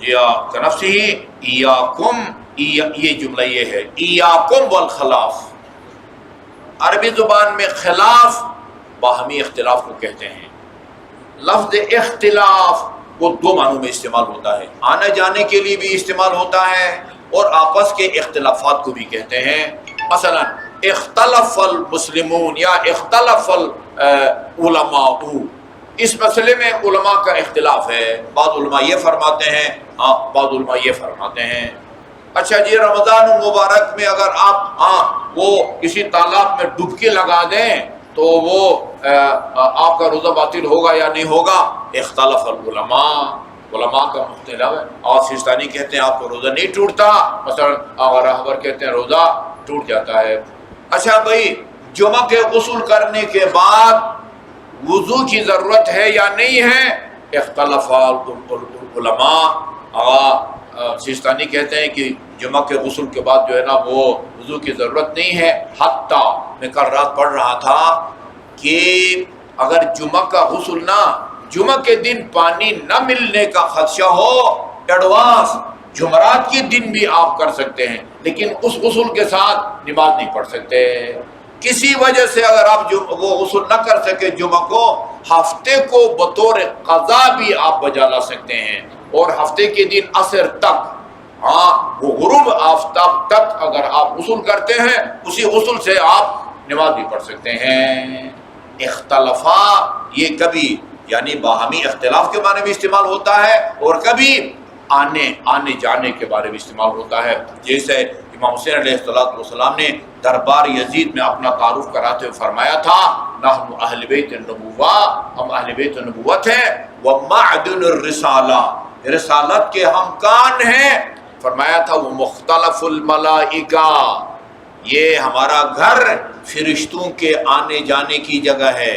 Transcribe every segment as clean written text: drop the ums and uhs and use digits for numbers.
یا کنفسی ایاکم، یہ جملہ یہ ہے ایاکم والخلاف. عربی زبان میں خلاف باہمی اختلاف کو کہتے ہیں. لفظ اختلاف وہ دو معنوں میں استعمال ہوتا ہے، آنے جانے کے لیے بھی استعمال ہوتا ہے اور آپس کے اختلافات کو بھی کہتے ہیں. مثلا اختلف المسلمون یا اختلف العلماء، اس مسئلے میں علماء کا اختلاف ہے، بعض علماء یہ فرماتے ہیں، بعض علماء یہ فرماتے ہیں. اچھا جی، رمضان المبارک میں اگر آپ وہ کسی تالاب میں ڈبکی لگا دیں تو وہ آپ کا روزہ باطل ہوگا یا نہیں ہوگا؟ اختلاف العلماء، علماء کا مختلف ہے. اور سیستانی کہتے ہیں آپ کو روزہ نہیں ٹوٹتا، مثلا اور راہبر کہتے ہیں روزہ ٹوٹ جاتا ہے. اچھا بھائی، جمعہ کے غسل کرنے کے بعد وضو کی ضرورت ہے یا نہیں ہے؟ اختلاف العلماء. سیستانی کہتے ہیں کہ جمعہ کے غسل کے بعد جو ہے نا وہ وضو کی ضرورت نہیں ہے. حتیٰ میں کل رات پڑھ رہا تھا کہ اگر جمعہ کا غسل نہ، جمعہ کے دن پانی نہ ملنے کا خدشہ ہو، ایڈوانس جمعرات کے دن بھی آپ کر سکتے ہیں، لیکن اس غسل کے ساتھ نماز نہیں پڑھ سکتے. کسی وجہ سے اگر آپ وہ غسل نہ کر سکے جمعہ کو، ہفتے کو بطور قضا بھی آپ بجا لا سکتے ہیں، اور ہفتے کے دن عصر تک، وہ غروب آفتاب تک اگر آپ غسل کرتے ہیں، اسی غسل سے آپ نماز بھی پڑھ سکتے ہیں. اختلافا یہ کبھی یعنی باہمی اختلاف کے معنی میں استعمال ہوتا ہے، اور کبھی آنے جانے کے بارے میں استعمال ہوتا ہے. جیسے امام حسین علیہ السلام نے دربار یزید میں اپنا تعارف کراتے ہوئے فرمایا تھا، نحن اہل بیت النبوہ، ہم اہل بیت النبوت ہیں، ومعدن الرسالہ، رسالت کے ہم کان ہیں. فرمایا تھا وہ مختلف الملائکہ، یہ ہمارا گھر فرشتوں کے آنے جانے کی جگہ ہے.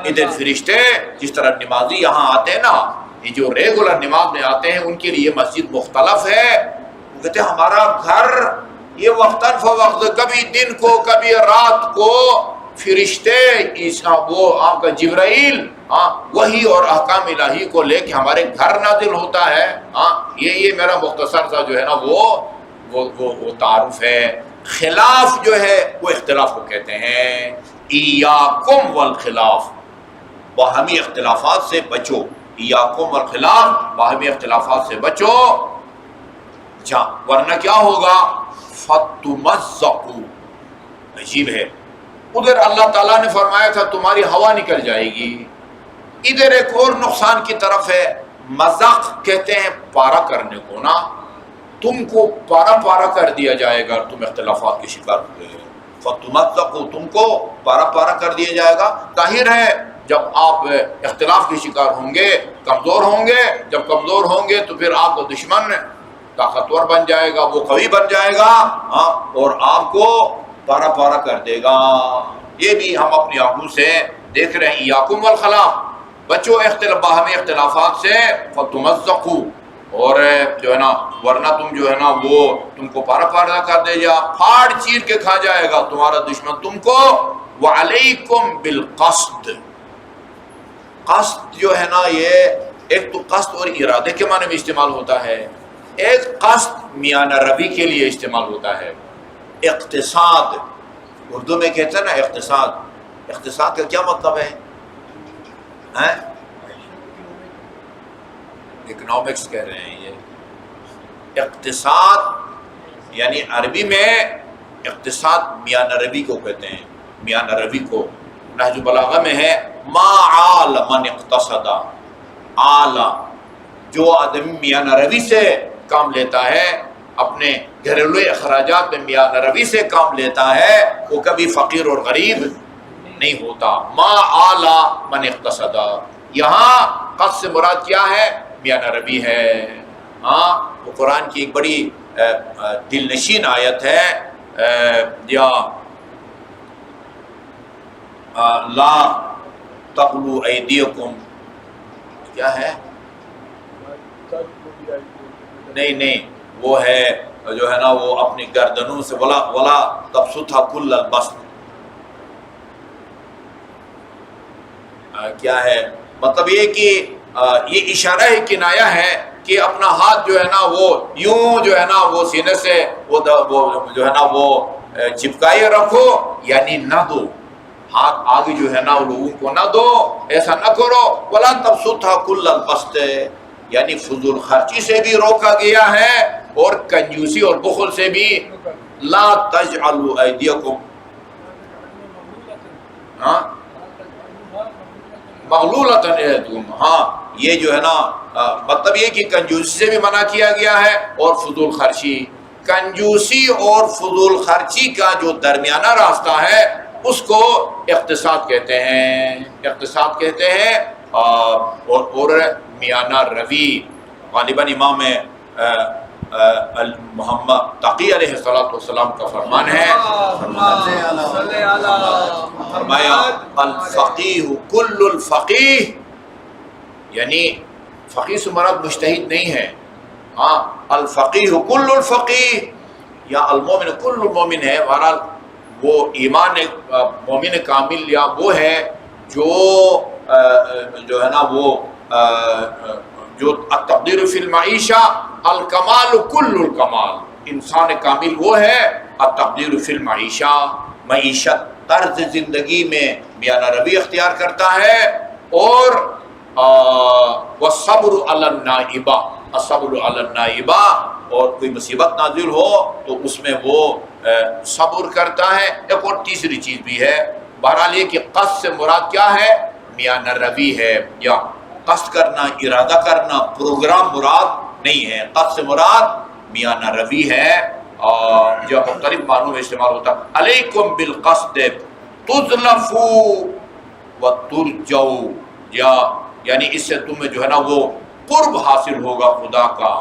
ادھر فرشتے جس طرح نمازی یہاں آتے ہیں نا، یہ جو ریگولر نماز میں آتے ہیں ان کے لیے مسجد مختلف ہے. وہ کہتے ہیں ہمارا گھر یہ وقتاً فوقت، کبھی دن کو کبھی رات کو فرشتے، وہ آپ کا جبرائیل وحی اور احکام الہی کو لے کے ہمارے گھر نازل ہوتا ہے. یہ میرا مختصر سا جو ہے نا وہ تعارف ہے. خلاف جو ہے وہ اختلاف کو کہتے ہیں. ایاکم والخلاف، باہمی اختلافات سے بچو. ایاکم والخلاف، باہمی اختلافات سے بچو، ورنہ کیا ہوگا؟ فتمزقوا. عجیب ہے، ادھر اللہ تعالیٰ نے فرمایا تھا تمہاری ہوا نکل جائے گی، ادھر ایک اور نقصان کی طرف ہے. مزق کہتے ہیں پارا کرنے کو نا، تم کو پارا کر دیا جائے گا تم اختلافات کے شکار ہوئے. فتمزقوا، تم کو پارا کر دیا جائے گا. ظاہر ہے جب آپ اختلاف کے شکار ہوں گے، کمزور ہوں گے، جب کمزور ہوں گے تو پھر آپ کو دشمن طاقتور بن جائے گا، وہ قوی بن جائے گا اور آپ کو پارا کر دے گا. یہ بھی ہم اپنی آنکھوں سے دیکھ رہے ہیں. ایاکم والخلاف، بچو باہمی اختلافات سے. فتمزقوا، اور جو ہے نا ورنہ تم جو ہے نا وہ تم کو پارا کر دے جا، پھاڑ چیر کے کھا جائے گا تمہارا دشمن تم کو. وعلیکم بالقصد، قصد جو ہے نا یہ ایک تو قصد اور ارادے کے معنی میں استعمال ہوتا ہے، ایک قصد میانہ روی کے لیے استعمال ہوتا ہے. اقتصاد، اردو میں کہتے ہیں نا اقتصاد. اقتصاد کا کیا مطلب ہے؟ اکنامکس کہہ رہے ہیں. یہ اقتصاد یعنی عربی میں اقتصاد میانہ روی کو کہتے ہیں. میانہ روی کو نہج البلاغہ میں ہے ما عال من اقتصد. اعلی، جو آدمی میانہ روی سے کام لیتا ہے، اپنے گھریلو اخراجات میں میانہ روی سے کام لیتا ہے، وہ کبھی فقیر اور غریب نہیں ہوتا. ما اعلی من اقتصد، یہاں قصد سے مراد کیا ہے؟ میانہ روی ہے. وہ قرآن کی ایک بڑی دل نشین آیت ہے، یا لا تغلو ایدیکم، کیا ہے؟ نہیں وہ ہے جو ہے نا وہ اپنی گردنوں سے ولا تبسطھا کل البسط. کیا ہے مطلب؟ یہ کہ یہ اشارہ ہے، کنایا ہے کہ اپنا ہاتھ جو ہے نا وہ یوں جو ہے نا وہ سینے سے وہ جو ہے نا وہ چپکائے رکھو، یعنی نہ دو ہاتھ آگے جو ہے نا لوگوں کو نہ دو، ایسا نہ کرو۔ وَلَا تَبْسُطْهَا كُلَّ الْبَسْطِ، یعنی فضول خرچی سے بھی روکا گیا ہے اور کنجوسی اور بخل سے بھی۔ لا تجعلوا ایدیکم مغلولۃ الیکم، ہاں یہ جو ہے نا مطلب یہ کہ کنجوسی سے بھی منع کیا گیا ہے اور فضول خرچی۔ کنجوسی اور فضول خرچی کا جو درمیانہ راستہ ہے اس کو اقتصاد کہتے ہیں، اقتصاد کہتے ہیں۔ اور میانہ روی غالباً امام محمد تقی علیہ السلام کا فرمان ہے، فرمایا الفقیہ کل الفقیہ، یعنی فقیہ سے مراد مجتہد نہیں ہے، ہاں الفقیہ کل الفقیہ یا المومن کل المومن ہے۔ بہرحال وہ ایمان مومن کامل یا وہ ہے جو ہے نا وہ جو التقدیر فی المعیشہ الکمال کل الکمال، انسان کامل وہ ہے التقدیر فی المعیشہ، معیشت طرز زندگی میں میانہ روی اختیار کرتا ہے، اور والصبر علی النائبہ، الصبر علی النائبہ، اور کوئی مصیبت نازل ہو تو اس میں وہ صبر کرتا ہے۔ ایک اور تیسری چیز بھی ہے، بہرحال یہ کہ قصد سے مراد کیا ہے، میانہ روی ہے، یا قصد کرنا، ارادہ کرنا، پروگرام مراد نہیں ہے، قصد سے مراد میانہ روی ہے، اور جو مختلف معنوں میں استعمال ہوتا ہے۔ علیکم بالقصد تزلفوا وترجوا، یعنی اس سے تمہیں جو ہے نا وہ قرب حاصل ہوگا خدا کا،